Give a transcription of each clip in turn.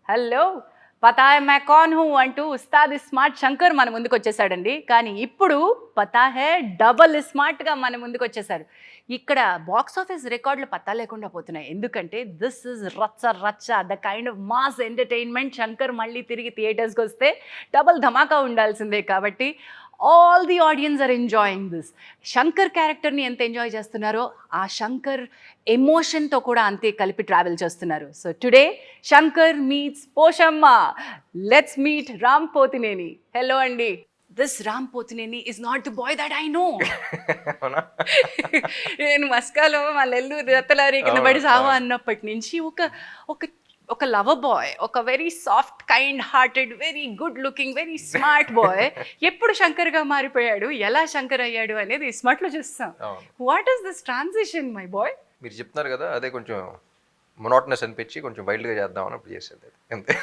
Hello పతా high मैं कौन हूं అంటూ ఉస్తాద్ ఇస్మార్ట్ శంకర్ మన ముందుకు వచ్చేసాడండి. కానీ ఇప్పుడు పతా హై డబల్ ఇస్మార్ట్గా మన ముందుకు వచ్చేసారు. ఇక్కడ బాక్స్ ఆఫీస్ రికార్డులు పత్తా లేకుండా పోతున్నాయి. ఎందుకంటే దిస్ ఇస్ రచ్చ రచ్చ the kind of mass entertainment. Shankar మళ్ళీ తిరిగి థియేటర్స్కి వస్తే డబల్ ధమాకా ఉండాల్సిందే. కాబట్టి all the audience are enjoying this. Shankar క్యారెక్టర్ని ఎంత ఎంజాయ్ చేస్తున్నారో ఆ శంకర్ ఎమోషన్తో కూడా అంతే కలిపి ట్రావెల్ చేస్తున్నారు. So today Shankar meets Poshamma. Let's meet Ram Pothineni. Hello అండి. This Ram Pothineni is not the boy that I know. నేను మస్కాలో మా నెల్లూరు రత్తలారి కింద పడి సావా అన్నప్పటి నుంచి ఒక లవర్ బాయ్, ఒక very soft kind hearted, very good looking, very smart boy ఎప్పుడు శంకర్గా మారిపోయాడు, ఎలా శంకర్ అయ్యాడు అనేది స్మార్ట్లో చూస్తాం. What is this transition my boy? మీరు చెప్తున్నారు కదా, అదే కొంచెం మొనోటనస్ అనిపించి కొంచెం వైల్డ్గా చేద్దామని అప్పుడు చేసేది అంతే.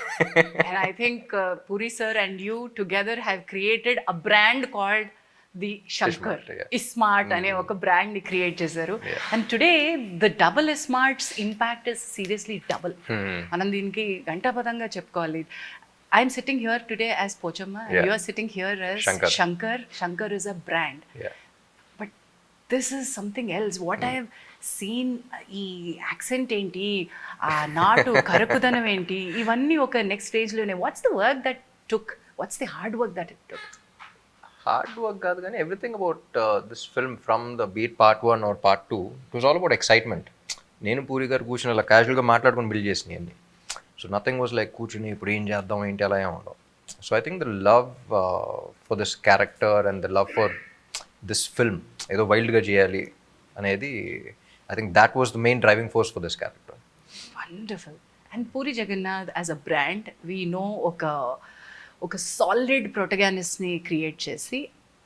And I think Puri sir and you together have created a brand called the Shankar. Ismart అనే ఒక బ్రాండ్ ని క్రియేట్ చేశారు. And today the double iSmart's impact is seriously double. మనం దీనికి గంటాపదంగా చెప్పుకోవాలి. I'm sitting here today as Pochamma and you are sitting here as Shankar. Shankar is a brand. But this is something else. What I have seen, ఈ accent ఏంటి, ఆ నాటు కరుకుదనం ఏంటి, ఇవన్నీ ఒక నెక్స్ట్ స్టేజ్లోనే. What's the work that took? What's the hard work that it took? Hard work కాదు కానీ everything about this film from the beat part 1 or part 2 it was all about excitement. నేను పూరి గారు కూర్చుని అలా క్యాజువల్గా మాట్లాడుకుని బిల్డ్ చేసినాయి అన్ని. సో నథింగ్ వాజ్ లైక్ కూర్చుని ఇప్పుడు ఏం చేద్దాం ఏంటి అలా ఏం ఉండవు. So I think the love for this character and the love for this film, ఏదో వైల్డ్గా చేయాలి అనేది, I think that was the main driving force for this character. Wonderful. And Puri Jagannath as a brand, we know ఒక solid ప్రొటగానిస్ట్ని create చేసి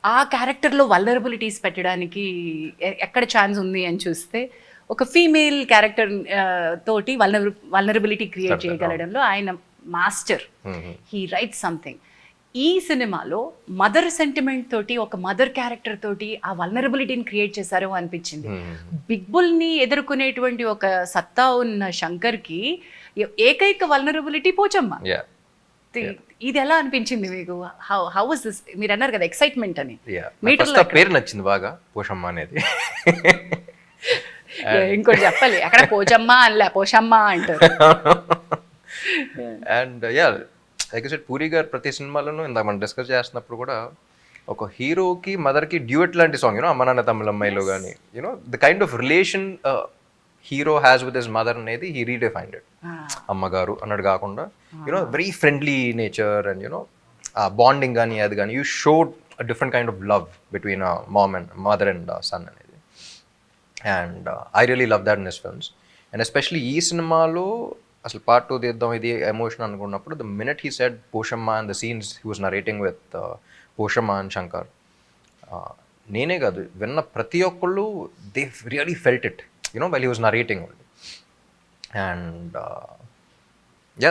ఆ క్యారెక్టర్లో vulnerabilities పెట్టడానికి ఎక్కడ chance ఉంది అని చూస్తే ఒక ఫీమేల్ క్యారెక్టర్ తోటి వల్నరబిలిటీ క్రియేట్ చేయగలడంలో ఆయన మాస్టర్. He write something. ఈ సినిమాలో మదర్ సెంటిమెంట్ తోటి, ఒక మదర్ క్యారెక్టర్ తోటి ఆ వల్నరబిలిటీని క్రియేట్ చేశారో అనిపించింది. బిగ్ బుల్ని ఎదుర్కొనేటువంటి ఒక సత్తా ఉన్న శంకర్కి ఏకైక వల్నరబిలిటీ పోచమ్మ. ఇది ఎలా అనిపించింది మీకు? How was this? మీరు అన్నారు కదా ఎక్సైట్మెంట్ అని. మీటర్లో పేరు నచ్చింది బాగా, పోషమ్మ అనేది. ఇంకోటి చెప్పాలి, అక్కడ పోచమ్మ అనలే, పోషమ్మ అంటారు. And like I said, puri గారు ప్రతి సినిమాలోనూ ఇందాక మనం డిస్కస్ చేస్తున్నప్పుడు కూడా ఒక హీరోకి మదర్కి డ్యూయట్ లాంటి సాంగ్, యూనో అమ్మ నాన్న తమిళ అమ్మాయిలో కానీ, you know the kind of relation hero has with his mother అనేది హీ రీడిఫైన్డ్ ఇట్. అమ్మగారు అన్నట్టు కాకుండా you know very friendly nature and you know ఆ బాండింగ్ కానీ అది కానీ you showed a different kind of love between mom and mother and son అనేది. And I really love that in his films. And especially ఈ సినిమాలో అసలు పార్ట్ 2 తీద్దాం ఇది ఎమోషన్ అనుకున్నప్పుడు, the minute he said Poshamma and the scenes he was narrating with Poshamma and Shankar, నేనే కాదు విన్న ప్రతి ఒక్కళ్ళు they really felt it you know while he was narrating. And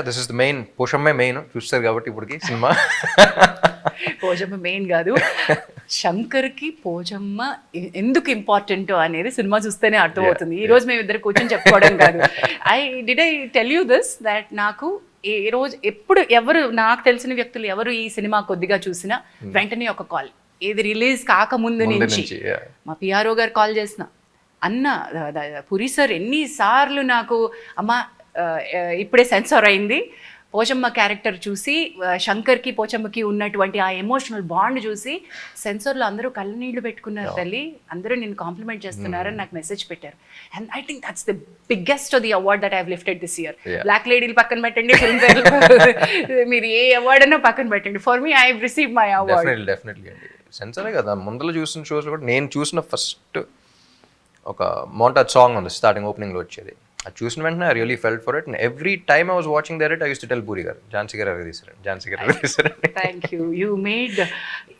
this is the main, పోషమ్మే మెయిన్ చూస్తారు కాబట్టి ఇప్పటికి సినిమా. పోచమ్మ మెయిన్ కాదు, శంకర్కి పోచమ్మ ఎందుకు ఇంపార్టెంట్ అనేది సినిమా చూస్తేనే అర్థమవుతుంది. ఈ రోజు మేము ఇద్దరు కూర్చొని చెప్పుకోవడం కాదు. I tell you this that నాకు ఏ రోజు ఎప్పుడు ఎవరు నాకు తెలిసిన వ్యక్తులు ఎవరు ఈ సినిమా కొద్దిగా చూసినా వెంటనే ఒక కాల్, ఏది రిలీజ్ కాకముందు నుంచి మా పిఆర్ఓ గారు కాల్ చేసిన, అన్న పురి సార్ ఎన్నిసార్లు నాకు అమ్మ ఇప్పుడే సెన్సార్ అయింది, పోచమ్మ క్యారెక్టర్ చూసి శంకర్కి పోచమ్మకి ఉన్నటువంటి ఆ ఎమోషనల్ బాండ్ చూసి సెన్సార్లో అందరూ కళ్ళనీళ్ళు పెట్టుకున్నారు తల్లి, అందరూ నేను కాంప్లిమెంట్ చేస్తున్నారని నాకు మెసేజ్ పెట్టారు. And I think that's the biggest the award that I have lifted this year. Black లేడీలు పక్కన పెట్టండి, ఫిల్మ్ ఫేర్ మీరు ఏ అవార్డ్ అన్నా పక్కన పెట్టండి, for me I have received my award. Definitely అండి. సెన్సారే కదా, ముందర చూసిన షోస్ కూడా నేను చూసిన ఫస్ట్ ఒక మౌంటాజ్ సాంగ్ ఉంది స్టార్టింగ్ ఓపెనింగ్లో వచ్చేది, అది చూసిన వెంటనే I really felt for it. Every time I was watching that I use to tell Puri garu, Jhansi garu ఎవరు తీసారండి, ఝాన్సీ గారు ఎవరు తీసారండి. Thank you. You made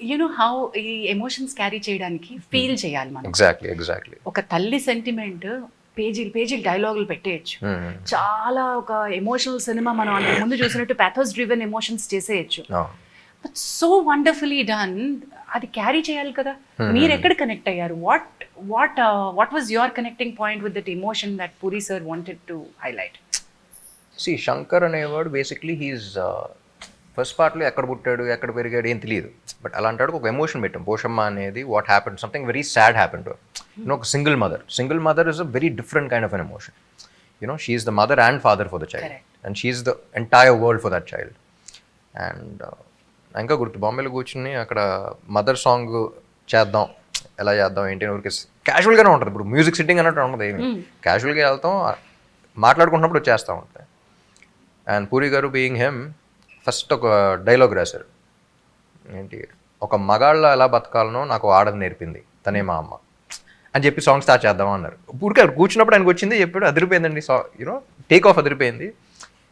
you know how ఈ ఎమోషన్స్ క్యారీ చేయడానికి ఫీల్ చేయాలి మనం. ఎగ్జాక్ట్లీ. ఒక తల్లి సెంటిమెంట్ పేజీలు డైలాగులు పెట్టేయచ్చు, చాలా ఒక ఎమోషనల్ సినిమా మనం అంతకు ముందు చూసినట్టు ప్యాథోస్ డ్రివెన్ ఎమోషన్స్ చేసేయచ్చు. But so wonderfully done. అది క్యారీ చేయాలి కదా. మీరు ఎక్కడ కనెక్ట్ అయ్యారు? What was your connecting point with that emotion that Puri sir wanted to highlight? See Shankar అనేవాడు బేసిక్లీ హీస్ ఫస్ట్ పార్ట్లో ఎక్కడ పుట్టాడు ఎక్కడ పెరిగాడు ఏం తెలియదు, బట్ అలాంటి ఒక ఎమోషన్ పెట్టాం. పోషమ్మ అనేది what happen, something very sad happen to ఒక single mother is a very different kind of an emotion. She is the mother and father for the child, and she is the entire world for that child. And ఇంకా గుర్తు బాంబేలో కూర్చుని అక్కడ mother song చేద్దాం, ఎలా చేద్దాం ఏంటి అని ఊరికి క్యాజువల్గానే ఉంటుంది. ఇప్పుడు మ్యూజిక్ సిట్టింగ్ అన్నట్టు ఉంటుంది, ఏమి క్యాజువల్గా వెళ్తాం, మాట్లాడుకుంటున్నప్పుడు వచ్చేస్తూ ఉంటాయి. అండ్ పూరి గారు బీయింగ్ హెమ్ ఫస్ట్ ఒక డైలాగ్ రాశారు, ఏంటి, ఒక మగాళ్ళ ఎలా బతకాలనో నాకు ఆడది నేర్పింది తనే మా అమ్మ అని చెప్పి సాంగ్ స్టార్ట్ చేద్దాం అన్నారు. పూరికి కూర్చున్నప్పుడు ఆయనకు వచ్చింది చెప్పాడు, అదిరిపోయిందండి టేక్ ఆఫ్ అదిరిపోయింది.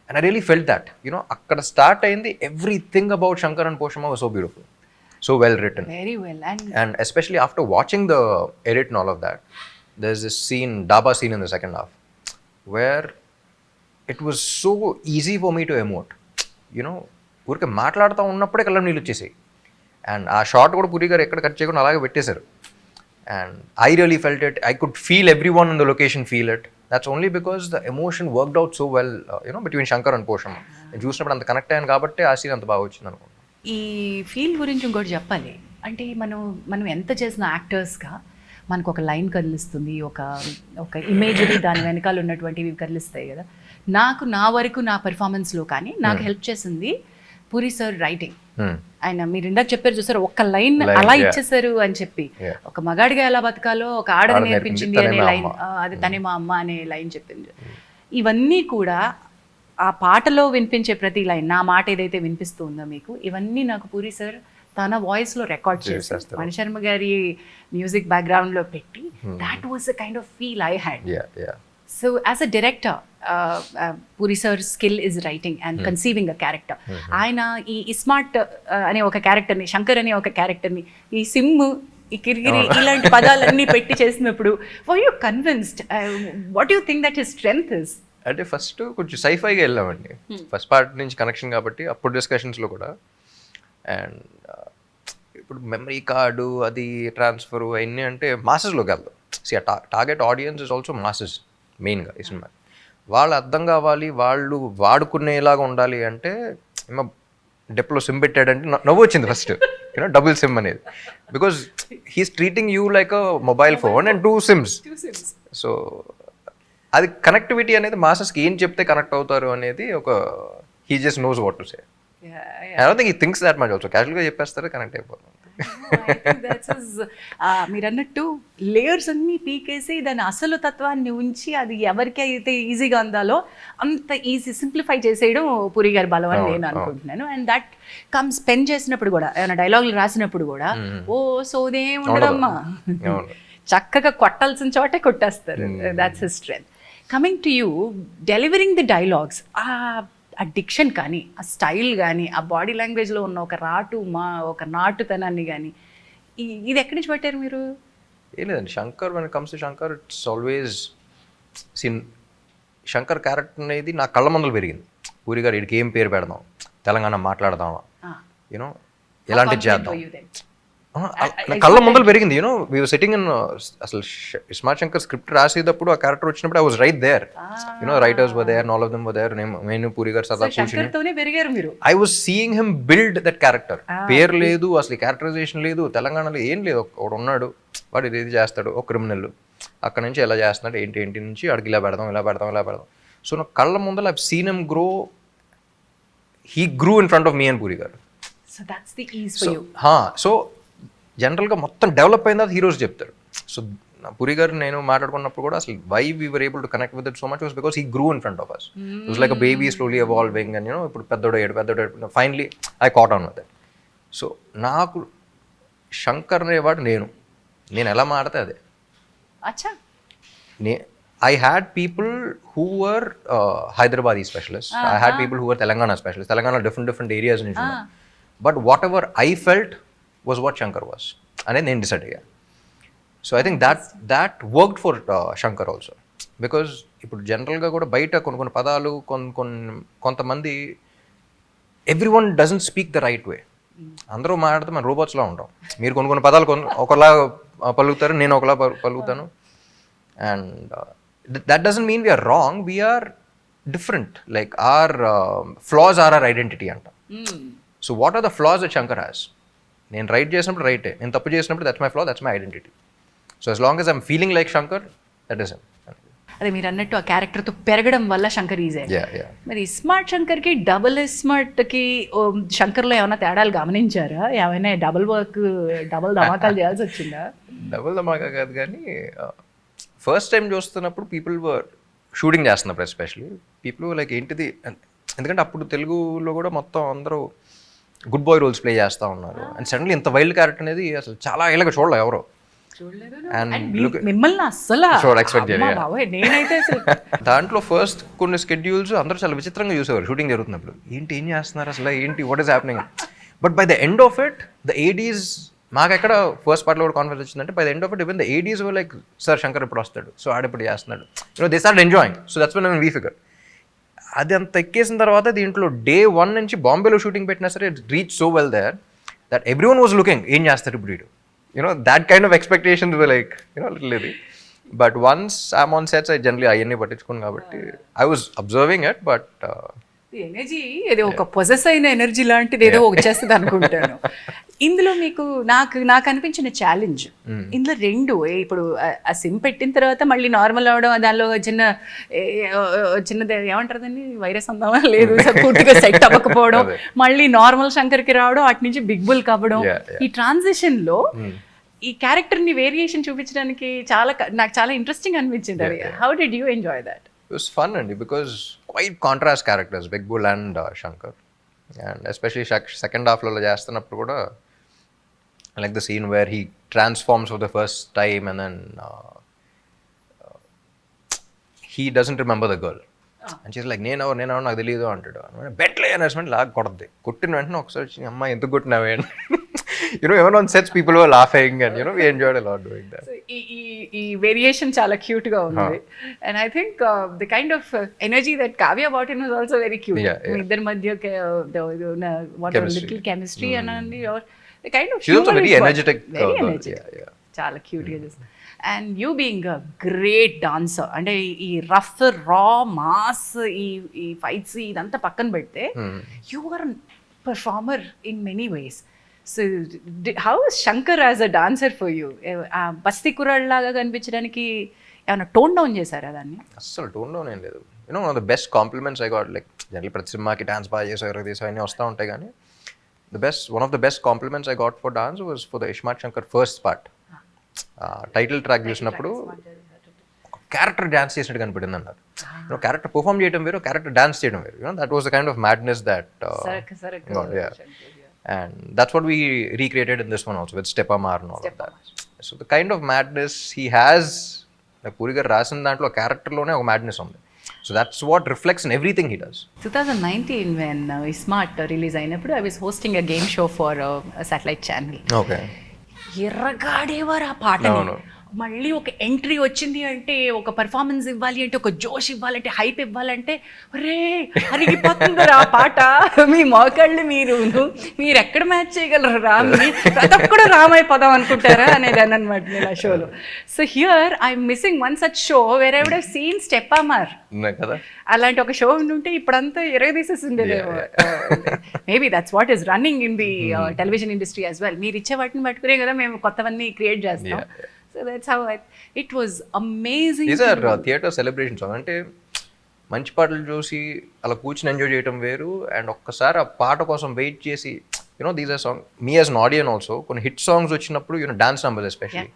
And I really felt that అక్కడ స్టార్ట్ అయింది. Everything about Shankar and Poshamma was so beautiful, so well written, very well. And especially after watching the edit and all of that, there's this scene, daba scene in the second half, where it was so easy for me to emote. ఊరికే మాట్లాడుతూ ఉన్నప్పుడే కళ్ళ నీళ్ళు వచ్చేసాయి. And ఆ short కూడా పూరి గారు ఎక్కడ కట్ చేయకుండా అలాగే పెట్టేశారు. And I really felt it, I could feel every one in the location feel it. That's only because the emotion worked out so well between Shankar and Poshamma. నేను చూసినప్పుడు అంత కనెక్ట్ అయ్యాను కాబట్టి ఆ సీన్ అంత బాగా వచ్చింది అనుకుంటున్నాను. ఈ ఫీల్ గురించి ఇంకోటి చెప్పాలి అంటే, మనం ఎంత చేసిన యాక్టర్స్గా మనకు ఒక లైన్ కదిలిస్తుంది, ఒక ఇమేజరీ దాని వెనకాల ఉన్నటువంటివి కదిలిస్తాయి కదా. నా వరకు నా పెర్ఫార్మెన్స్లో కానీ నాకు హెల్ప్ చేసింది పూరి సార్ రైటింగ్. ఆయన మీరు ఇందాక చెప్పారు చూసారు, ఒక్క లైన్ అలా ఇచ్చేసారు అని చెప్పి, ఒక మగాడిగా ఎలా బతకాలో ఒక ఆడది నేర్పించింది అనే లైన్, అది తనే మా అమ్మ అనే లైన్ చెప్పింది. ఇవన్నీ కూడా ఆ పాటలో వినిపించే ప్రతి లైన్, నా మాట ఏదైతే వినిపిస్తుందో మీకు, ఇవన్నీ నాకు పూరి సార్ తన వాయిస్లో రికార్డ్ చేశారు, మణిశర్మ గారి మ్యూజిక్ బ్యాక్గ్రౌండ్లో పెట్టి. That was the kind of feel I had. So as a director, puri sir skill is writing and conceiving a character. ఆయన ఈ ఇస్మార్ట్ అనే ఒక క్యారెక్టర్ని, శంకర్ అనే ఒక క్యారెక్టర్ని, ఈ సిమ్, ఈ కిరిగిరి ఇలాంటి పదాలన్నీ పెట్టి చేసినప్పుడు were you convinced? What you think that his strength is? అంటే ఫస్ట్ కొంచెం సైఫైగా వెళ్ళామండి, ఫస్ట్ పార్ట్ నుంచి కనెక్షన్ కాబట్టి అప్పుడు డిస్కషన్స్లో కూడా. అండ్ ఇప్పుడు మెమరీ కార్డు అది ట్రాన్స్ఫర్ అవన్నీ అంటే మాసెస్లోకి వెళ్దాం. Target audience is also masses మెయిన్గా ఈ సినిమా. వాళ్ళు అర్థం కావాలి, వాళ్ళు వాడుకునేలాగా ఉండాలి అంటే డెప్లో సిమ్ పెట్టాడంటే నవ్వు వచ్చింది ఫస్ట్, డబుల్ సిమ్ అనేది. Because he's treating you like a mobile phone and 2 SIMs. So అది కనెక్టివిటీ అనేది మాసెస్కి ఏం చెప్తే కనెక్ట్ అవుతారు అనేది ఒక he just knows what to say. I don't think he thinks that much also. క్యాజువల్గా చెప్పేస్తారు, కనెక్ట్ అయిపోతుంది. మీరు అన్నట్టు లేయర్స్ అన్ని పీకేసి దాని అసలు తత్వాన్ని ఉంచి అది ఎవరికి అయితే ఈజీగా అందాలో అంత ఈజీ సింప్లిఫై చేసేయడం పూరి గారి బలం అని నేను అనుకుంటున్నాను. అండ్ దట్ కమ్స్ పెన్ చేసినప్పుడు కూడా, ఏమైనా డైలాగులు రాసినప్పుడు కూడా ఓ సోదేం ఉండదమ్మా, చక్కగా కొట్టాల్సిన చోటే కొట్టేస్తారు. That's his strength. Coming to you, delivering the dialogues, ఆ డిక్షన్ కానీ, ఆ స్టైల్ కానీ, ఆ బాడీ లాంగ్వేజ్లో ఉన్న ఒక నాటుతనాన్ని కానీ, ఇది ఎక్కడి నుంచి పెట్టారు మీరు? ఏం లేదండి, Shankar when comes to Shankar it's always Shankar character అనేది నా కళ్ళ ముందలు పెరిగింది. పూరి గారు వీడికి ఏం పేరు పెడదాం, తెలంగాణ మాట్లాడదామా, ఎలాంటి చేద్దాం, నా కళ్ళ ముందలు పెరిగింది. వీ వర్ సిట్టింగ్ ఇన్, అసలు ఇస్మార్ట్ శంకర్ స్క్రిప్ట్ రాసేటప్పుడు ఆ క్యారెక్టర్ వచ్చినప్పుడు I was right there. Writers were there, all of them were there. నేను పూరి గారు సదా కూర్చుని I was seeing him build that character. పేరు లేదు, అసలు క్యారెక్టరైజేషన్ లేదు, తెలంగాణలో ఏం లేదు. ఒకడు ఉన్నాడు, వాడు ఇది చేస్తాడు, ఒక క్రిమినల్, అక్కడ నుంచి ఎలా చేస్తున్నాడు, ఏంటి నుంచి అడిగి ఇలా పెడదాం. సో నా కళ్ళ ముందర I seen him grow. He grew in front of me and puri గారు. సో జనరల్గా మొత్తం డెవలప్ అయిన తర్వాత హీరోస్ చెప్తారు. సో పూరి గారు నేను మాట్లాడుకున్నప్పుడు కూడా అసలు why we were able to connect with it so much was because he grew in front of us. It was like a baby slowly evolving and ఇప్పుడు పెద్దోడు finally I caught on with it. So నాకు శంకర్ అనేవాడు నేను ఎలా మాడితే అదే. I had people who were Hyderabadi specialists. I had people who were Telangana specialists. Telangana different areas in India. But whatever I felt was what Shankar was. And then decide again. So I think that worked for Shankar also. Because ఇప్పుడు జనరల్గా కూడా బయట కొన్ని పదాలు కొంతమంది everyone doesn't speak the right way. అందరూ మాట్లాడితే మన రోబోట్స్లా ఉంటాం. మీరు కొన్ని పదాలు ఒకలా పలుకుతారు, నేను ఒకలా పలుకుతాను. And that doesn't mean we are wrong. We are different. Like our flaws are our identity anta. So what are the flaws that Shankar has? నేను రైట్ చేసినప్పుడు రైటే, నేను తప్పు చేసినప్పుడు that's my flaw, that's my identity. So as long as I'm feeling like Shankar, that is him. అదే మీరు అన్నట్టు ఆ క్యారెక్టర్తో పెరగడం వల్ల శంకర్ ఈజీ. మరి ఇస్మార్ట్ శంకర్కి డబుల్ ఇస్మార్ట్కి శంకర్లో ఏమైనా తేడాలు గమనించారా? ఏమైనా డబుల్ వర్క్, డబుల్ ధమాకాలు చేయాల్సి వచ్చిందా? డబుల్ ధమాకా కాదు కానీ ఫస్ట్ టైం చూస్తున్నప్పుడు పీపుల్ వర్ షూటింగ్ చేస్తున్నప్పుడు ఎస్పెషలీ పీపుల్ లైక్ ఏంటిది, ఎందుకంటే అప్పుడు తెలుగులో కూడా మొత్తం అందరూ గుడ్ బాయ్ రోల్స్ ప్లే చేస్తూ ఉన్నారు. అండ్ సడన్లీ ఇంత వైల్డ్ క్యారెక్టర్ అనేది అసలు చాలా ఏళ్ళగా చూడలేదు ఎవరో. మిమ్మల్ని అస్సలు ఎక్స్పెక్ట్ చేయలేదు నేనైతే. దాంట్లో ఫస్ట్ కొన్ని స్కెడ్యూల్స్ అందరూ చాలా విచిత్రంగా చూసేవారు షూటింగ్ జరుగుతున్నప్పుడు. ఏం చేస్తున్నారు అసలు, ఏంటి, what is happening. But by the end of it the Aedes, మాకు ఎక్కడ ఫస్ట్ పార్ట్లో కూడా కాన్ఫిడెన్స్ వచ్చిందంటే by the end of it even the Aedes were like sir Shankar ఇప్పుడు వస్తాడు, సో ఆడిప్పుడు చేస్తున్నాడు, they start enjoying. So that's when we figure అది అంత ఎక్కేసిన తర్వాత దీంట్లో డే 1 నుంచి బాంబేలో షూటింగ్ పెట్టినా సరే it reach so well there that every one was looking ఏం చేస్తారు ఇప్పుడు వీడు, that kind of expectations were like, little lady. But once I'm on sets, I generally అవన్నీ పట్టించుకోను కాబట్టి I was observing it, but energy ఏదో ఒక possess అయిన ఎనర్జీ లాంటిది ఏదో వచ్చేస్తుంది అనుకుంటాను. ఇందులో మీకు నాకు అనిపించిన ఛాలెంజ్ ఇందులో 2, ఇప్పుడు ఆ సిమ్ పెట్టిన తర్వాత మళ్ళీ నార్మల్ అవడం, దానిలో చిన్నది ఏమంటారు దాన్ని, వైరస్ అందామా లేదు, పూర్తిగా సెట్ అవ్వకపోవడం, మళ్ళీ నార్మల్ శంకర్కి రావడం, అటు నుంచి బిగ్ బుల్కి అవ్వడం. ఈ ట్రాన్సిషన్ లో ఈ క్యారెక్టర్ ని వేరియేషన్ చూపించడానికి నాకు చాలా ఇంట్రెస్టింగ్ అనిపించింది. అది how did you enjoy that? It was fun అండి, because quite contrast characters, Big Bull and Shankar, and especially second half లో చేస్తున్నప్పుడు కూడా I like the scene where he transforms for the first time and then he doesn't remember the girl and she's like నేను నాకు తెలియదు అంటాడు. బెట్లే announcement లాగా కొడద్ది, కొట్టిన వెంటనే ఒకసారి అమ్మాయి ఎందుకు కొట్టినావే అని even on sets people were laughing and we enjoyed a lot doing that. ఈ వేరియేషన్ చాలా క్యూట్ గా ఉంది. And I think the kind of energy that Kavya brought in was also very cute. మీ ఇద్దరి మధ్య little chemistry and the kind of she's also very energetic, చాలా cute గా చేస్తుంది. And you being a great dancer, అంటే ఈ rough రా mass ఈ fights ఇదంతా పక్కన పెడితే you are performer in many ways. So how is Shankar as a dancer for you? బస్తీ కుర్రాళ్ళలాగా కనిపించడానికి ఏమైనా టోన్ డౌన్ చేశారా దాన్ని? అస్సలు టోన్ డౌన్ ఏం లేదు. One of the best compliments I got, like general ప్రతి సినిమాకి డాన్స్ బాగా చేసారు అన్నీ వస్తూ ఉంటాయి, కానీ one of the best compliments I got for dance was for the Ismart Shankar first part. Title track చూసినప్పుడు క్యారెక్టర్ డాన్స్ చేసినట్టు కనిపడింది అన్నారు. క్యారెక్టర్ పర్ఫామ్ చేయడం వేరు, క్యారెక్టర్ డాన్స్ చేయడం వేరు. That was the kind of madness that and that's what we recreated in this one also with Stepa Maar and all of that. So the kind of madness he has, like Puri garu rasin dantlo character lone oka madness undi. So that's what reflects in everything he does. 2019 when Ismart release అయినప్పుడు I was hosting a game show for a satellite channel. Okay. ఎర్రగాడేవారు ఆ పాటని. మళ్ళీ ఒక entry వచ్చింది అంటే, ఒక performance ఇవ్వాలి అంటే, ఒక జోష్ ఇవ్వాలంటే, హైప్ ఇవ్వాలంటే, రే అరిగిపోతుందరా ఆ పాట, మీ మోకాళ్ళు మీరు ఎక్కడ మ్యాచ్ చేయగలరు రామ్ని, ప్రతి ఒక్కడు రామ్ అయిపోదాం అనుకుంటారా అనేది అనమాట నేను ఆ షోలో. So here I'm missing one such show where I would have seen Steppa Maar. అలాంటి ఒక షో ఉంటే ఇప్పుడంతా ఎరగదీసేసి ఉండేదేమో. Maybe that's what is running in the television industry as well. మీరు ఇచ్చే వాటిని పట్టుకునే కదా మేము కొత్తవన్నీ క్రియేట్ చేస్తాం. So that's how it was amazing. These are theatre celebrations. అంటే మంచి పాటలు చూసి అలా కూర్చుని ఎంజాయ్ చేయడం వేరు, అండ్ ఒక్కసారి ఆ పాట కోసం వెయిట్ చేసి these are song me as an audience also కొన్ని హిట్ సాంగ్స్ వచ్చినప్పుడు డాన్స్ నంబర్స్ ఎస్పెషల్లీ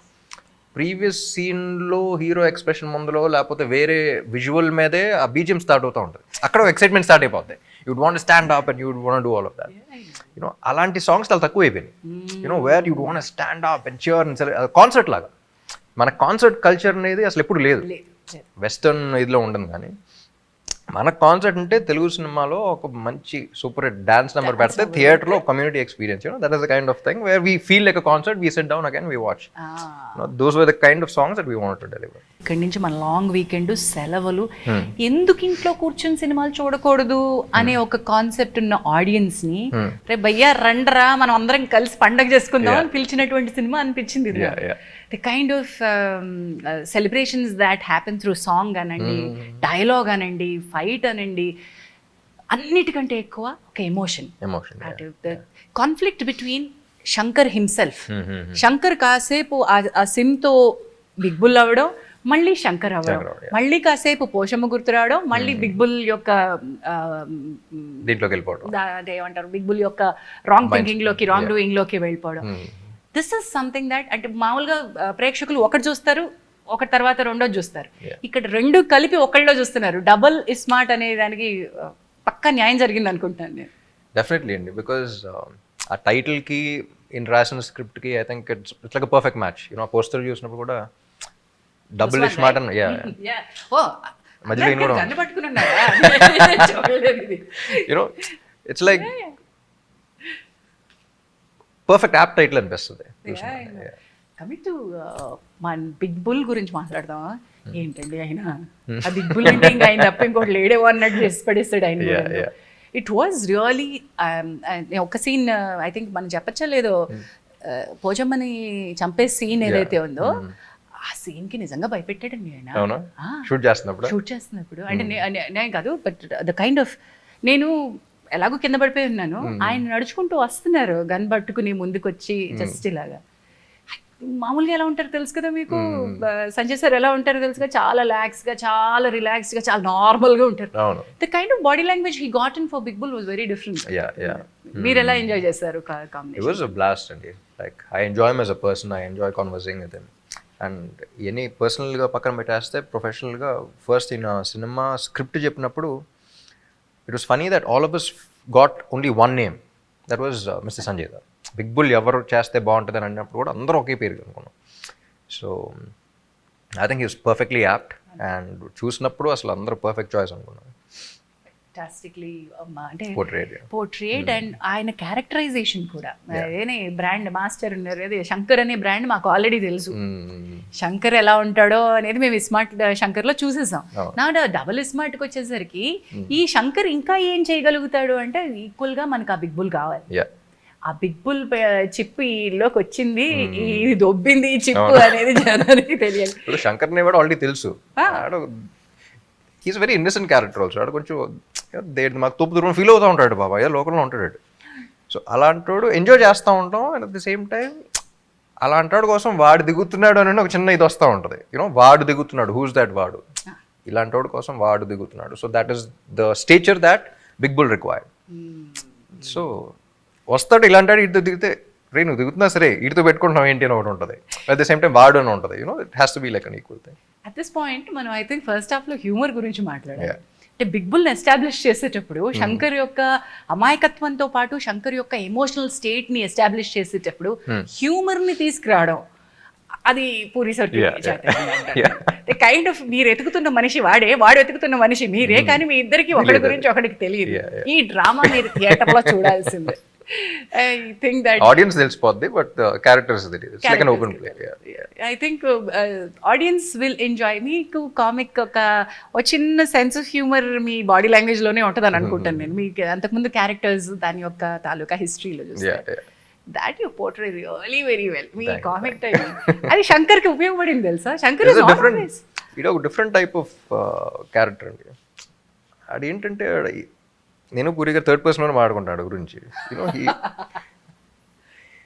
ప్రీవియస్ సీన్లో హీరో ఎక్స్ప్రెషన్ ముందులో లేకపోతే వేరే విజువల్ మీదే ఆ బీజిఎం స్టార్ట్ అవుతూ ఉంటుంది. అక్కడ ఎక్సైట్మెంట్ స్టార్ట్ అయిపోతాయి. You'd want stand up and you'd want do all of that. అలాంటి సాంగ్స్ చాలా తక్కువ అయిపోయినాయి. Where you'd want stand up and cheer and concert లాగా. మన కాన్సర్ట్ కల్చర్ అనేది అసలు ఎప్పుడు లేదు, వెస్టర్న్ ఇదిలో ఉండదు. కానీ మన కాన్సర్ట్ అంటే తెలుగు సినిమాలో ఒక మంచి సూపర్ హిట్ డాన్స్ నెంబర్ పెడితే థియేటర్లో community experience, that is the kind of thing where we feel like a concert, we SIT down again, we watch. Those were the kind of songs that we wanted to deliver. ఇక్కడి నుంచి మన long weekend సెలవులు, ఎందుకు ఇంట్లో కూర్చొని సినిమాలు చూడకూడదు అనే ఒక కాన్సెప్ట్ ఉన్న ఆడియన్స్ ని రే భయ్యా రండరా మనం అందరం కలిసి పండగ చేసుకుందాం అని పిలిచినటువంటి సినిమా అనిపించింది. The kind of celebrations that happen through song అనండి, డైలాగ్ అనండి, ఫైట్ అనండి, అన్నిటికంటే ఎక్కువ ఒక emotion. Conflict between Shankar himself. Shankar కాసేపు ఆ సిమ్తో బిగ్ బుల్ అవ్వడం, మళ్ళీ శంకర్ అవ్వడం, మళ్ళీ కాసేపు పోషమ్మ గుర్తు రావడం, మళ్ళీ బిగ్ బుల్ యొక్క దీంట్లోకి వెళ్ళిపోవడం, ఏమంటారు, బిగ్ బుల్ యొక్క రాంగ్ థింకింగ్ లోకి, రాంగ్ డూయింగ్ లోకి వెళ్ళిపోవడం. దిస్ ఇస్ సంథింగ్ దట్, అంటే మామూలుగా ప్రేక్షకులు ఒకటి చూస్తారు, ఒకటి తర్వాత రెండోది చూస్తారు. ఇక్కడ రెండు కలిపి ఒకళ్ళలో చూస్తున్నారు. డబుల్ ఇస్మార్ట్ అనే దానికి పక్కా న్యాయం జరిగింది అనుకుంటాను నేను. డెఫినెట్లీ అండి, బికాజ్ ఆ టైటిల్కి ఇన్ రాసిన స్క్రిప్ట్కి I think it's like a perfect match. You know poster చూసినప్పుడు కూడా డబుల్ ఇస్మార్ట్ అని మధ్యలో you know it's like perfect apt title అనిపిస్తుంది. కమింగ్ టు మన బిగ్ బుల్ గురించి మాట్లాడదామా? ఏంటండి ఆయన ఆ బిగ్ బుల్ అంటే ఇంకా ఆయన తప్ప ఇంకోటి లేడేవో అన్నట్టు చేసి పడేస్తాడు ఆయన. ఇట్ వాజ్ రియలీ ఒక సీన్, ఐ థింక్ మనం చెప్పచ్చా లేదో, పోచమ్మని చంపే సీన్ ఏదైతే ఉందో ఆ సీన్ కి నిజంగా భయపెట్టాడండి ఆయన షూట్ చేస్తున్నప్పుడు. అంటే నేను కాదు, బట్ ద కైండ్ ఆఫ్, నేను ఎలాగో కింద పడిపోయి ఉన్నాను, ఆయన నడుచుకుంటూ వస్తున్నారు గన్ పట్టుకుని ముందుకొచ్చి, జస్ట్ ఇలాగా. మామూలుగా ఎలా ఉంటారు తెలుసు కదా మీకు, సంజయ్ సార్ ఎలా ఉంటారో తెలుసు కదా, చాలా రిలాక్స్ గా, చాలా రిలాక్స్డ్ గా, చాలా నార్మల్ గా ఉంటారు. The kind of body language he got in for big bull was very different. మీరు ఎలా ఎంజాయ్ చేశారు combination? It was a blast అండి. Like I enjoy him as a person, I enjoy conversing with him. And any పర్సనల్గా పక్కన పెట్టేస్తే ప్రొఫెషనల్గా first ఈయన సినిమా స్క్రిప్ట్ చెప్పినప్పుడు it was funny that all of us got only one name, that was mister Sanjay garu. Big bull ఎవరు చేస్తే బాగుంటుంది అని అన్నప్పుడు కూడా అందరూ ఒకే పేరు అనుకున్నాం. So I think is perfectly apt, and చూసినప్పుడు అసలు అందరూ పర్ఫెక్ట్ చాయిస్ అనుకున్నాం. ఫెంటాస్టిక్లీ అంటే పోర్ట్రేట్ అండ్ ఆయన క్యారెక్టరైజేషన్ కూడా. అదేనే బ్రాండ్ మాస్టర్ ఉన్నారు, అదే శంకర్ అనే బ్రాండ్ మాకు ఆల్రెడీ తెలుసు. శంకర్ ఎలా ఉంటాడో అనేది మేము ఇస్మార్ట్ శంకర్ లో చూసేసాం. నా డబుల్ ఇస్మార్ట్ కి వచ్చేసరికి ఈ శంకర్ ఇంకా ఏం చేయగలుగుతాడు అంటే ఈక్వల్ గా మనకు ఆ బిగ్ బుల్ కావాలి. ఆ బిగ్ బుల్ చిప్ ఈలోకి వచ్చింది, ఇది దొబ్బింది ఈ చిప్ అనేది జనానికి తెలియాలి. శంకర్ ని కూడా ఆల్రెడీ తెలుసు, he's very innocent character also. ఆడు కొంచెం మాకు తోపు దూరం ఫీల్ అవుతూ ఉంటాడు, బాబా ఏదో లోకల్లో ఉంటాడు. సో అలాంటోడు ఎంజాయ్ చేస్తూ ఉంటాం. And at the same time అలాంటాడు కోసం వాడు దిగుతున్నాడు అని ఒక చిన్న ఇది వస్తూ ఉంటుంది. యూనో వాడు దిగుతున్నాడు, హూస్ దాట్ వాడు, ఇలాంటోడు కోసం వాడు దిగుతున్నాడు. So that is the stature that big bull required. So వస్తాడు ఇలాంటాడు, ఇటు దిగితే రే నువ్వు దిగుతున్నా సరే ఇటుతో పెట్టుకుంటున్నావు ఏంటి అని ఒకటి ఉంటుంది. అట్ ద సేమ్ టైం వాడు అని ఉంటుంది. You know it has to be like an equal thing. At this point మనం ఐ థింక్ ఫస్ట్ హాఫ్ లో హ్యూమర్ గురించి మాట్లాడాలి. అంటే బిగ్ బుల్ ఎస్టాబ్లిష్ చేసేటప్పుడు శంకర్ యొక్క అమాయకత్వంతో పాటు శంకర్ యొక్క ఎమోషనల్ స్టేట్ ని ఎస్టాబ్లిష్ చేసేటప్పుడు హ్యూమర్ ని తీసుకురావడం, అది పూరి కైండ్ ఆఫ్ మీరు ఎతుకుతున్న మనిషి వాడే, వాడు ఎతుకుతున్న మనిషి మీరే, కానీ మీ ఇద్దరికి ఒకటి గురించి ఒకటికి తెలియదు. ఈ డ్రామా మీరు థియేటర్ లో చూడాల్సిందే. I think that audience తెలిసిపోద్ది, బట్ క్యారెక్టర్స్ తెలియదు. It's like an open play. I think audience will enjoy. మీకు కామిక్ ఒక చిన్న sense of humour me body language లోనే ఉంటుందని అనుకుంటాను నేను. మీకు అంతకుముందు క్యారెక్టర్స్ దాని యొక్క తాలూకా హిస్టరీలో చూస్తే that you portray really very well. Me comic time అది శంకర్ కి ఉపయోగపడింది తెలుసా. శంకర్ ఇస్ ఒక డిఫరెంట్ టైప్ ఆఫ్ క్యారెక్టర్ అండి. అదేంటంటే నేను పూరిగా థర్డ్ పర్సన్ అని మాట్లాడుకుంటాడు గురించి. యూనో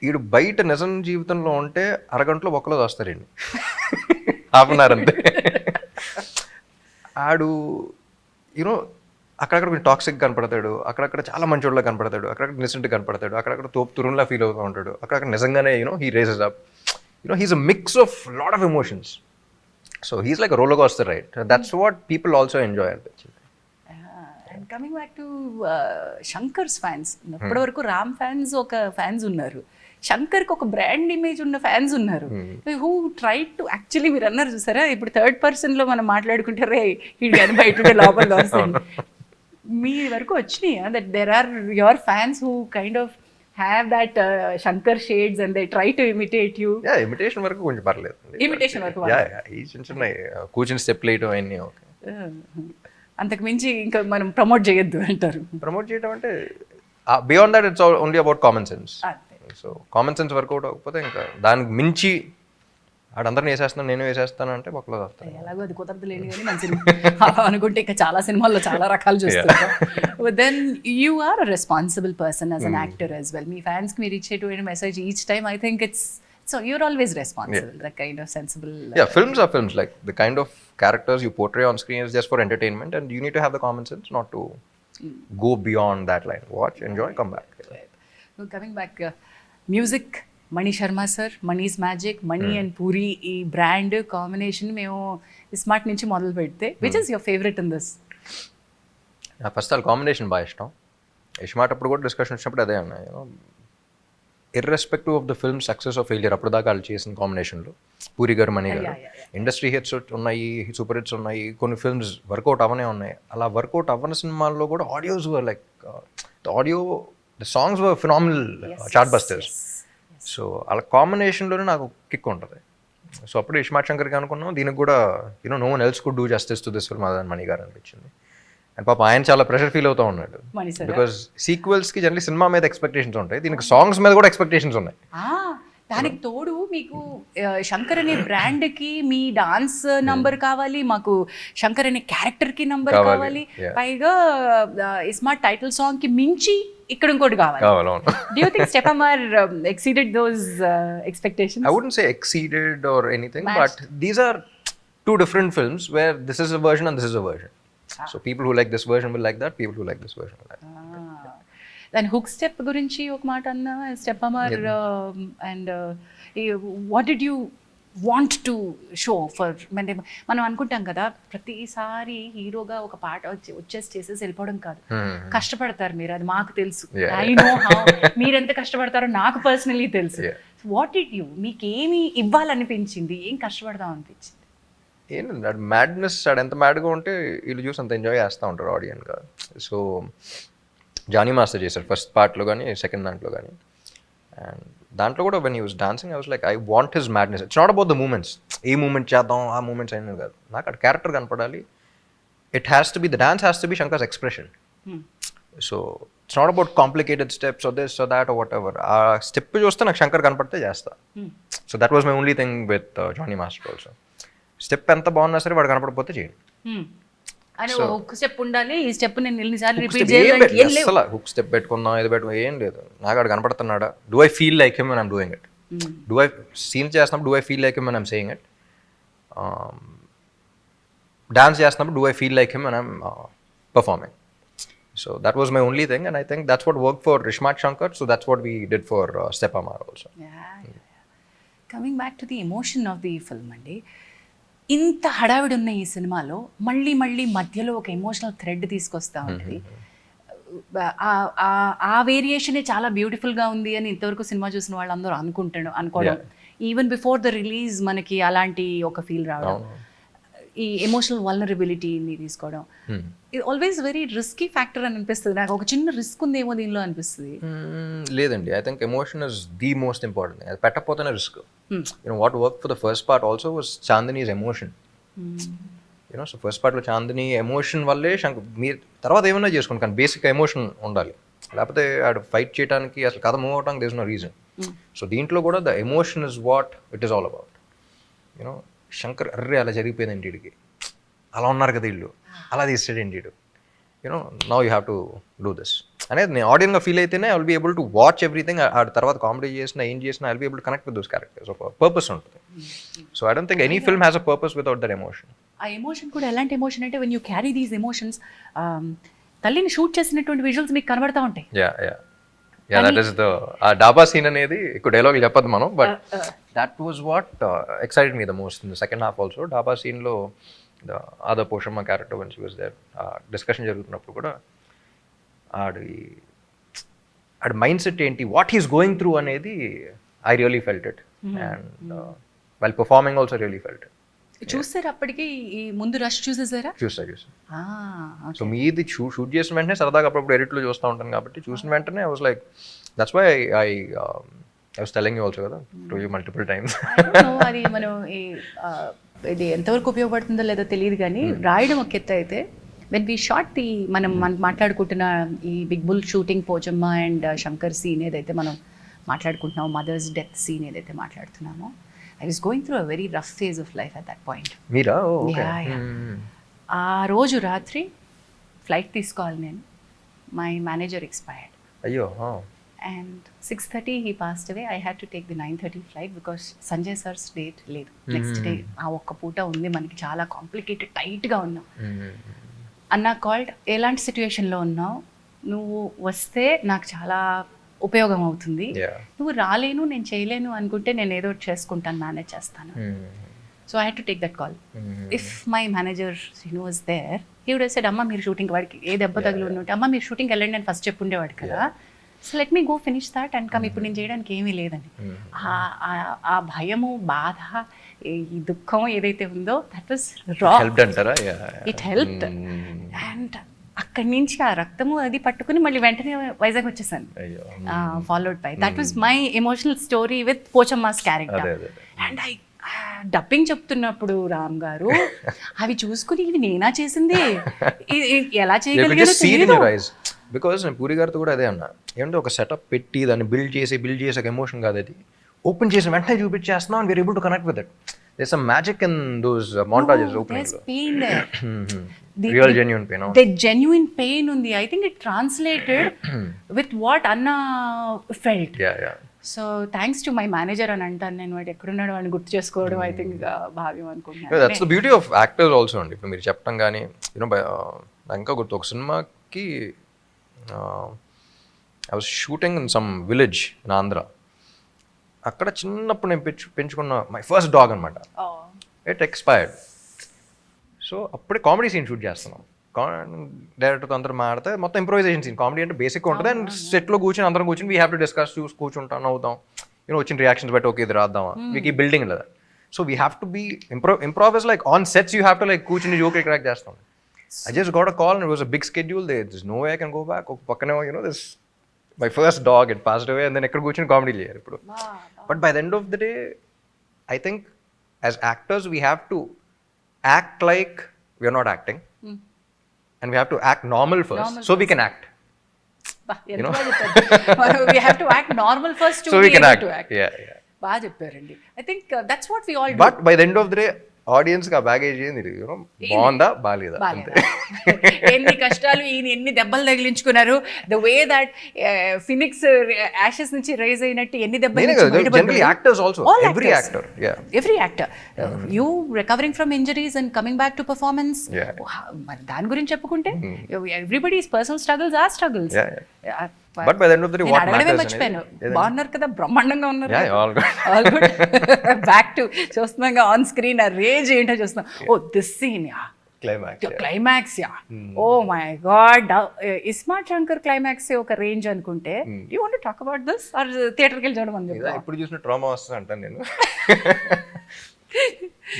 వీడు బయట నిజం జీవితంలో ఉంటే అరగంటలో ఒక్కలో వస్తారండి, హాఫ్ అన్ అవర్ అంతే. ఆడు యూనో అక్కడక్కడ కొంచెం టాక్సిక్ కనపడతాడు, అక్కడక్కడ చాలా మంచోళ్ళ కనపడతాడు, అక్కడక్కడ ఇన్నసెంట్ కనపడతాడు, అక్కడక్కడ తోపు తురున్లా ఫీల్ అవుతూ ఉంటాడు, అక్కడక్కడ నిజంగానే you know he raises up. You know he's a mix of lot of emotions. So he's like roller coaster ride. That's what people also enjoy అనిపించింది. Coming back to Shankar's fans, ఇప్పటి వరకు రామ్ ఫ్యాన్స్ ఒక ఫ్యాన్స్ ఉన్నారు, శంకర్కి ఒక బ్రాండ్ ఇమేజ్ ఉన్న fans ఉన్నారు. Who try to actually మీరు అన్నారు చూసారా, ఇప్పుడు థర్డ్ పర్సన్ లో మనం మాట్లాడుకుంటే రే ఇది అని బయట లోపల వస్తుంది. మీ వరకు వచ్చినాయి that there are your fans who kind of have that Shankar shades and they try to imitate you? Imitation వరకు కొంచెం పర్లేదు. ఇమిటేషన్ వరకు చిన్న కూర్చుని స్టెప్ వేయటం అన్నీ ఓకే, అంతకు మించి ఇంకా మనం ప్రమోట్ చేయొద్దు అంటారు. ప్రమోట్ చేయడం అంటే beyond that it's only about common sense. So common sense work out అవ్వకపోతే ఇంకా దానికి మించి ఆడందరిని వేసేస్తాను నేను వేసేస్తాను అంటే బొక్కలో వస్తాను. ఎలాగో అది కుదరదు లేని కానీ మన సినిమా అనుకుంటే ఇంకా చాలా సినిమాల్లో చాలా రకాలు చూస్తుంటాం. Then you are a responsible person as an actor as well. మీ ఫ్యాన్స్కి మీరు ఇచ్చేటువంటి message each time I think it's so you're always responsible. That kind of sensible films are films. Like the kind of characters you portray on screen is just for entertainment, and you need to have the common sense not to go beyond that line. Watch, enjoy, come back. So coming back, music, Mani Sharma sir, Mani's Magic, Mani and Puri ఈ brand combination మేము ఇస్మార్ట్ నుంచి మొదలు పెడితే which is your favourite in this? First all combination బాగా ఇష్టం. ఇస్మార్ట్ అప్పుడు కూడా discussion వచ్చినప్పుడు అదే అన్నా, irrespective of the film success of failure అప్పుడు దాకా వాళ్ళు చేసిన కాంబినేషన్లో పూరి గారు మణి గారు ఇండస్ట్రీ హిట్స్ ఉన్నాయి, సూపర్ హిట్స్ ఉన్నాయి, కొన్ని ఫిల్మ్స్ వర్కౌట్ అవనే ఉన్నాయి. అలా వర్కౌట్ అవ్వని సినిమాల్లో కూడా audios were like the songs were phenomenal chart busters. So అలా కాంబినేషన్లోనే నాకు కిక్ ఉంటుంది. సో అప్పుడు ఇస్మార్ట్ శంకర్కి అనుకున్నాం దీనికి కూడా no one else could do justice to this film అదని మణి గారు అనిపించింది. అండ్ పాప ఆయన చాలా ప్రెషర్ ఫీల్ అవుతూ ఉన్నాడు బికాస్ సీక్వెల్స్కి జనరలీ సినిమా మీద ఎక్స్పెక్టేషన్స్ ఉంటాయి, దీనికి సాంగ్స్ మీద కూడా ఎక్స్పెక్టేషన్స్ ఉన్నాయి. దానికి తోడు మీకు శంకర్ అనే బ్రాండ్కి మీ డాన్స్ నంబర్ కావాలి, మాకు శంకర్ అనే క్యారెక్టర్కి నంబర్ కావాలి, పైగా ఇస్మార్ట్ టైటిల్ సాంగ్కి మించి ఇక్కడ ఇంకోటి కావాలి. Do you think Stepamar exceeded those expectations? I wouldn't say exceeded or anything, but these are two different films where this is a version and this is a version. So people who like this version will like that, people who like this version will like that. Then hook step గురించి ఒక మాట అన్న Stepamar and what did you want to show for మనం అనుకుంటాం కదా ప్రతిసారి హీరోగా ఒక పాట వచ్చేసి చేసేసి వెళ్ళిపోవడం కాదు, కష్టపడతారు మీరు, అది మాకు తెలుసు. ఐ నో హౌ మీరు ఎంత కష్టపడతారో నాకు పర్సనలీ తెలుసు. వాట్ డిడ్ యూ, మీకు ఏమి ఇవ్వాలనిపించింది, ఏం కష్టపడదాం అనిపించింది? ఏం మ్యాడ్నెస్ ఆడు ఎంత మ్యాడ్గా ఉంటే వీళ్ళు చూసి అంత ఎంజాయ్ చేస్తూ ఉంటారు ఆడియన్గా. సో జానీ మాస్టర్ చేశారు ఫస్ట్ పార్ట్లో కానీ సెకండ్ దాంట్లో కానీ. అండ్ దాంట్లో కూడా when he was dancing I was like I want his madness. It's not about the moments, ఏ మూమెంట్ చేద్దాం ఆ మూమెంట్స్ అయినది కాదు, నాకు అక్కడ క్యారెక్టర్ కనపడాలి. It has to be the dance has to be Shankar's expression. So it's not about complicated steps or this or that or whatever. ఆ step చూస్తే నాకు శంకర్ కనపడితే చేస్తా. So that was my only thing with Jani master also. Step ఎంత బాగున్నా సరే వాడు కనపడకపోతే చేయండి. హుక్ స్టెప్ ఉండాలి, ఈ స్టెప్ నేను ఎన్నిసార్లు రిపీట్ చేయాలి, అసలు హుక్ స్టెప్ పెట్టుకుందాం ఇది పెట్టుకుందాం ఏం లేదు. నాకు ఆడు కనపడుతున్నాడా, do I feel like him when I'm doing it, do I scene చేస్తున్నప్పుడు do I feel like him when I'm saying it, dance చేస్తున్నప్పుడు do I feel like him when I'm performing. So that was my only thing, and I think that's what worked for Ismart Shankar, so that's what we did for Stepamar also. Coming back to the emotion of the film అండి, ఇంత హడావిడి ఉన్న ఈ సినిమాలో మళ్ళీ మళ్ళీ మధ్యలో ఒక ఎమోషనల్ థ్రెడ్ తీసుకొస్తా ఉంటుంది. ఆ వేరియేషనే చాలా బ్యూటిఫుల్గా ఉంది అని ఇంతవరకు సినిమా చూసిన వాళ్ళందరూ అనుకోవడం, ఈవెన్ బిఫోర్ ద రిలీజ్ మనకి అలాంటి ఒక ఫీల్ రావడం, ఈ ఎమోషనల్ వల్నరబిలిటీని తీసుకోవడం, ఇది ఆల్వేస్ వెరీ రిస్కీ ఫ్యాక్టర్ అని అనిపిస్తుంది నాకు. ఒక చిన్న రిస్క్ ఉందేమో దీనిలో అనిపిస్తుంది. లేదండి, I think emotion is the most important. అది పెట్టకపోతేనే risk. What work for the first part also was Chandini's emotion. So first పార్ట్లో చాందిని ఎమోషన్ వల్లే మీరు తర్వాత ఏమైనా చేసుకోండి, కానీ బేసిక్ ఎమోషన్ ఉండాలి, లేకపోతే ఆడు ఫైట్ చేయడానికి అసలు కథ మూవ్ అవడానికి there is no reason. So దీంట్లో కూడా the emotion is what it is all about. Shankar అర్రే అలా జరిగిపోయింది వీడికి, అలా ఉన్నారు కదా వీళ్ళు, అలా తీస్తాడండి వీడు, now you have to do this అనేది నేను ఆడియన్గా ఫీల్ అయితేనే I will be able to watch everything. ఆ తర్వాత కామెడీ చేసినా ఏం చేసినా I will be able to connect with those characters. ఒక పర్పస్ ఉంటుంది. So I don't think any film has a purpose without that emotion. ఆ emotion కూడా ఎలాంటి ఎమోషన్ అంటే when you carry these emotions, తల్లిని షూట్ చేసినటువంటి విజువల్స్ మీకు కనబడతా ఉంటాయి. దట్ ఈస్ ద ఆ డాబా సీన్ అనేది ఎక్కువ డైలాగ్ చెప్పదు మనం, but that was what excited me the most in the second half also. Dhaba సీన్లో the other Poshamma character one she was there, discussion జరుగుతున్నప్పుడు కూడా ఆడి మైండ్ సెట్ ఏంటి, వాట్ హీస్ గోయింగ్ త్రూ అనేది I really felt it, and while performing also really felt it. చూసారు అప్పటికి ఈ ముందు రష్ చూసేసారా? చూసా. సో మీది షూట్ చేసిన వెంటనే సరదాగా అప్పుడప్పుడు ఎడిట్లో చూస్తూ ఉంటాను కాబట్టి చూసిన వెంటనే I was like that's why I was telling you also కదా టు యూ మల్టిపుల్ టైమ్స్. అది మనం ఇది ఎంతవరకు ఉపయోగపడుతుందో లేదో తెలియదు కానీ రాయడం ఒక ఎత్తు అయితే వెన్ వీ షాట్ ది మనం మాట్లాడుకుంటున్న ఈ big bull shooting Pochamma and Shankar scene ఏదైతే మనం మాట్లాడుకుంటున్నామో, మదర్స్ డెత్ సీన్ ఏదైతే మాట్లాడుతున్నామో, I was going through a very rough phase of life at that point. మీరా? ఓకే. ఆ రోజు రాత్రి ఫ్లైట్ తీసుకోవాలి నేను. My manager expired. అయ్యో. And 6:30 he passed away. I had to take the 9:30 flight because Sanjay sir's date లేదు. Next day ఆ ఒక్క పూట ఉంది మనకి, చాలా కాంప్లికేటెడ్ టైట్గా ఉన్నాం. అన్న కాల్డ్, ఎలాంటి సిచ్యువేషన్లో ఉన్నావు, నువ్వు వస్తే నాకు చాలా ఉపయోగం అవుతుంది, నువ్వు రాలేను నేను చేయలేను అనుకుంటే నేను ఏదో చేసుకుంటాను, మేనేజ్ చేస్తాను. So I had to take that call. If my manager Srinu was there, he would have said, అమ్మ మీరు షూటింగ్, వాడికి ఏ దెబ్బ తగిలి ఉంటే అమ్మ మీరు షూటింగ్కి వెళ్ళండి అని ఫస్ట్ చెప్పుండేవాడు కదా. So let me go finish that and come, ఇప్పుడు నేను చేయడానికి ఏమీ లేదని. ఆ భయము, బాధ, ఈ దుఃఖం ఏదైతే ఉందో దట్ వాస్ రా. It helped. అండ్ అక్కడి నుంచి ఆ రక్తము అది పట్టుకుని మళ్ళీ వెంటనే వైజాగ్ వచ్చేసాను, followed by. That was my emotional story with Pochamma's character. And I dubbing చెప్తున్నప్పుడు రామ్ గారు అవి చూసుకుని ఇవి నేనా చేసింది, ఎలా చేయగలిగాను. బికాస్ నేను పూరి గారితో కూడా అదే అన్నా, ఏమంటే ఒక సెటప్ పెట్టి దాన్ని బిల్డ్ చేసి ఒక ఎమోషన్ కాదు అది, ఓపెన్ చేసి వెంటనే చూపించేస్తున్నాం and we're able to connect with it. There some magic in those montages opening లో. Real genuine pain, the genuine pain ఉంది. I think it translated with what అన్న felt. So thanks to my manager అని అంటాను నేను. వాడు ఎక్కడున్నాడు అని గుర్తు చేసుకోవడం ఐ థింక్ భావ్యం అనుకుంటున్నాను. That's the beauty of actors also అండి. ఇప్పుడు మీరు చెప్పడం కానీ యూనో, నాకు ఇంకా గుర్తు, ఒక సినిమాకి I was shooting in some village in Andhra. అక్కడ చిన్నప్పుడు నేను పెంచుకున్న మై ఫస్ట్ డాగ్ అనమాట, ఇట్ ఎక్స్పైర్డ్. సో అప్పుడే కామెడీ సీన్ షూట్ చేస్తున్నాం. డైరెక్టర్తో అందరూ మాడితే మొత్తం ఇంప్రూవైజేషన్ సీన్. కామెడీ అంటే బేసిక్గా ఉంటుంది అండ్ సెట్లో కూర్చొని అందరం కూర్చొని వీ హ్యావ్ టు డిస్కస్, చూసి కూర్చుంటాం, అవుతాం, యూనో వచ్చిన రియాక్షన్స్ బట్టి ఓకే ఇది రాద్దామా, మీకు ఈ బిల్డింగ్ లేదా. So we have to be improvise like on sets, you have to like కూర్చుని జోక్ క్రాక్ చేస్తాం. I just got a call and it was a big schedule. There's no way I can go back. You know, this my first dog had passed away and then ekkada kuchini comedy cheyaru ippudu. But by the end of the day, I think as actors we have to act like we are not acting, and we have to act normal first so we can act. You know, we have to act normal first to be able to act. Yeah. Baa chepparandi. I think that's what we all do. But by the end of the day, audience గా baggage ఏంది, బాగుందా బాలేదా, ఎన్ని కష్టాలు, ఈయన ఎన్ని దెబ్బలు తగిలించుకున్నారు, the way that phoenix ashes నుంచి రైజ్ అయినట్టు ఎన్ని దెబ్బలు. Actors also, every actor you recovering from injuries and coming back to performance. మరి దాని గురించి చెప్పుకుంటే everybody's personal struggles are struggles. But by the end of the day what matters మర్చిపోయాను, బాగున్నారు కదా, బ్రహ్మాండంగా ఉన్నారు, ఆల్ గుడ్. బ్యాక్ టు చూస్తున్నాం ఆన్ స్క్రీన్ ఆ రేంజ్ ఏంటో చూస్తున్నాం. Oh this scene, yeah climax, yeah oh my god. ISmart Shankar climax ఒక రేంజ్ అనుకుంటే, you want to talk about this or థియేటర్కి వెళ్ళి చూడడం అని చెప్పి ఇప్పుడు చూసిన ట్రామా వస్తుంది అంటాను నేను.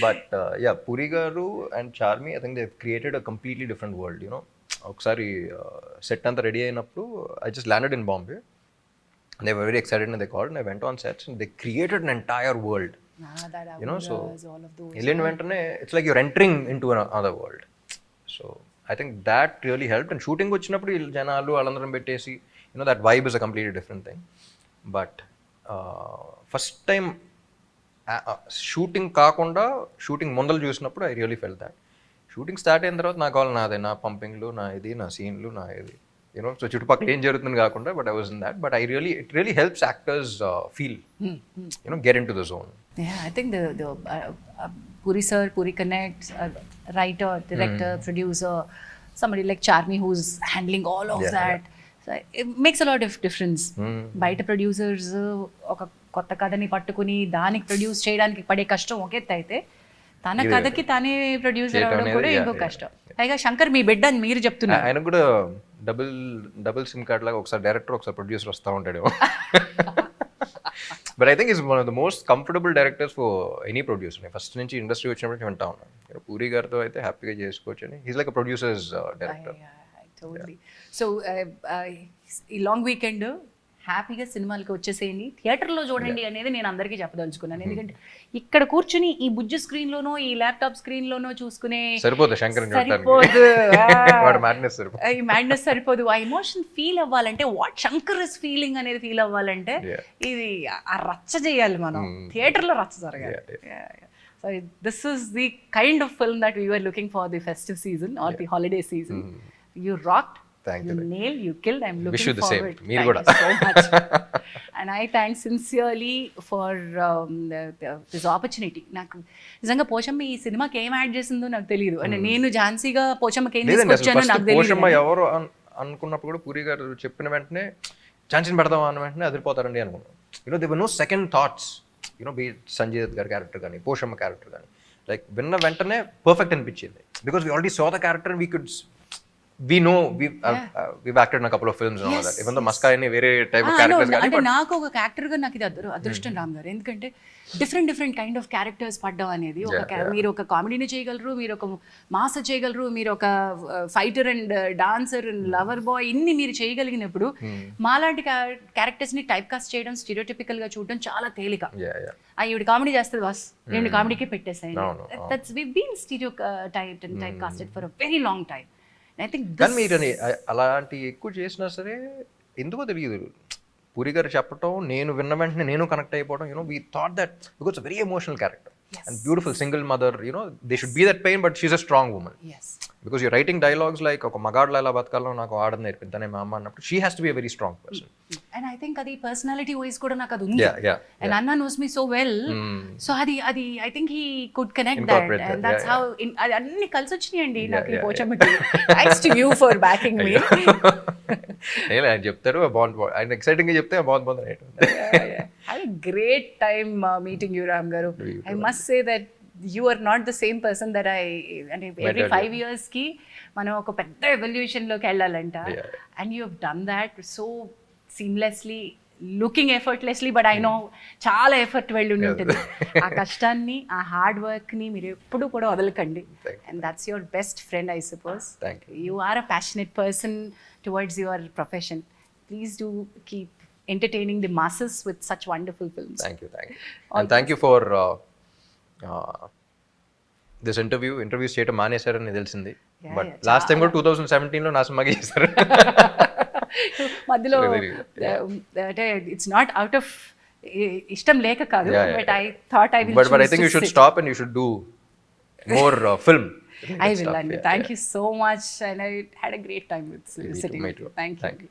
బట్ యా, పూరి గారు and Charmi, I think they created a completely different world. You know, ఒకసారి సెట్ అంతా రెడీ అయినప్పుడు I just landed in Bombay. They were very excited and they called and I went on sets and they created an entire world. You know, so వెళ్ళిన వెంటనే it's like you're entering in to another world. So I think that really help. And shooting వచ్చినప్పుడు జనాలు వాళ్ళందరం పెట్టేసి, you know, that vibe is a completely different thing. But first time shooting కాకుండా shooting ముందలు చూసినప్పుడు I really fell that. Shooting start అయిన తర్వాత నా కావాలి నాదే, నా పంపింగ్లు, నా ఇది, నా సీన్లు, నా ఇది, యూనో. సో చుట్టుపక్కల ఏం జరుగుతుంది కాకుండా, but I was in that. But it really helps actors feel, you know, get in to the zone. I think the Puri sir, Puri connects, writer, director, producer, somebody like Charmi who's handling all of that. So it makes a lot of difference. బయట producers ఒక కొత్త కథని పట్టుకుని దానికి produce చేయడానికి పడే కష్టం ఒక ఎత్తు అయితే, తన కథకి తానే ప్రొడ్యూసర్ అవడం కూడా ఇంకో కష్టం. పైగా శంకర్ మీ బిడ్డ అని మీరు చెప్తున్నారు. ఆయన కూడా డబుల్ సిమ్ కార్డ్ లాగా ఒకసారి డైరెక్టర్ ఒకసారి ప్రొడ్యూసర్ వస్తూ ఉంటాడు. But I think is one of the most comfortable directors for any producer. First నుంచి ఇండస్ట్రీ వచ్చినప్పుడు వింటా ఉన్నాను. పూరి గారితో అయితే హ్యాపీగా చేసుకోవచ్చు అని. He's like producers director. So ఈ లాంగ్ వీకెండ్ హ్యాపీగా సినిమాలకి వచ్చేసేయండి, థియేటర్లో చూడండి అనేది నేను అందరికీ చెప్పదలుచుకున్నాను. ఎందుకంటే ఇక్కడ కూర్చుని ఈ బుజ్జి స్క్రీన్లోనో ఈ ల్యాప్టాప్ స్క్రీన్లోనో చూసుకునే సరిపోదు శంకర్ సరిపోదు, madness ఈ మ్యాడ్నెస్ సరిపోదు. ఆ ఎమోషన్ ఫీల్ అవ్వాలంటే వాట్ శంకర్ ఇస్ ఫీలింగ్ అనేది ఫీల్ అవ్వాలంటే ఇది ఆ రచ్చ చేయాలి మనం, థియేటర్లో రచ్చ జరగాలి. So this is the kind of film that we were looking for the festive season or the holiday season. You rocked. Thank you. You nailed, you killed. I'm looking Wish you the forward. same. Thank you so much. And I thank sincerely for this opportunity. నాకు నిజంగా పోచమ్మ ఈ సినిమాకి ఏం add చేసిందో నాకు తెలియదు. అంటే నేను ఝాన్సీగా పోచమ్మకి ఏం తీసుకొచ్చానో నాకు తెలియదు. పోచమ్మ ఎవరు అనుకున్నప్పుడు కూడా పూరి గారు చెప్పిన వెంటనే ఝాన్సీని పెడదాం అన్న వెంటనే అదిరిపోతారండి అనుకున్నాను. there were no second thoughts. Be it Sanjay Dutt గారి క్యారెక్టర్ కానీ పోషమ్మ క్యారెక్టర్ కానీ లైక్ విన్న వెంటనే పర్ఫెక్ట్ అనిపించింది. Because we already saw the character, we know we've acted in a couple of films and all that. Even though Maska any వేరే type of characters కానీ అంటే నాకు ఒక క్యారెక్టర్ గా నాకు ఇది అదృష్టం రామ్ గారు. ఎందుకంటే డిఫరెంట్ కైండ్ ఆఫ్ క్యారెక్టర్స్ పడ్డం అనేది మీరు ఒక కామెడీని చేయగలరు, మీరు ఒక మాస చేయగలరు, మీరు ఒక fighter and dancer and lover boy ఇన్ని మీరు చేయగలిగినప్పుడు మాలాంటి క్యారెక్టర్స్ ని టైప్ కాస్ట్ చేయడం, స్టీరియోటిపికల్ గా చూడడం చాలా తేలిక. ఈవిడ కామెడీ చేస్తుంది బాస్, ఈవిడ కామెడీకి పెట్టేసాయి. That's we been stereotype and typecasted for a very long time. కానీ మీరు అలాంటి ఎక్కువ చేసినా సరే ఎందుకో తెలియదు పూరి గారు చెప్పటం, నేను విన్న వెంటనే నేను కనెక్ట్ అయిపోవడం. We thought that because very emotional character and beautiful single mother, they should be that pain but she's a strong woman. Because you writing dialogues like ఒక మగాడ్లో ఎలా బతకాలో నాకు ఆడని నేర్పించానే మా అమ్మ అన్నప్పుడు she has to be a very strong person. And I think అది personality wise కూడా నాకు అది ఉంది. అండ్ అన్న knows me so well, so అది I think he could connect that and that's how అది అన్ని కలిసి వచ్చినాయండి నాకు ఈ పోచమ్మకి. Thanks to you for backing me. ఆయన చెప్తారు బాగుంది, ఆయన ఎక్సైటింగ్ గా చెప్తే బాగుంది. Had a great time meeting you, Ram Garu. I must say that you are not the same person that and every 5 years ki మనం ఒక పెద్ద ఎవల్యూషన్ లోకి వెళ్ళాలంట. And you have done that so seamlessly, looking effortlessly, but I know చాలా effort వెళ్ళి ఉంటుంది. ఆ కష్టాన్ని, ఆ హార్డ్ వర్క్ ని మీరు ఎప్పుడు కూడా వదలకండి. And that's your best friend, I suppose. You are a passionate person towards your profession. Please do keep entertaining the masses with such wonderful films. Thank you. And thank you for this interviews చేయటం మానేశారని తెలిసింది. But last time కూడా 2017 లో నా సినిమాకి చేశారు. మధ్యలో అంటే it's not out of ఇష్టం లేక కాదు, but I thought I will but I think you should stop and you should do more film. I will, and thank you so much, and I had a great time with sitting with you. Thank you.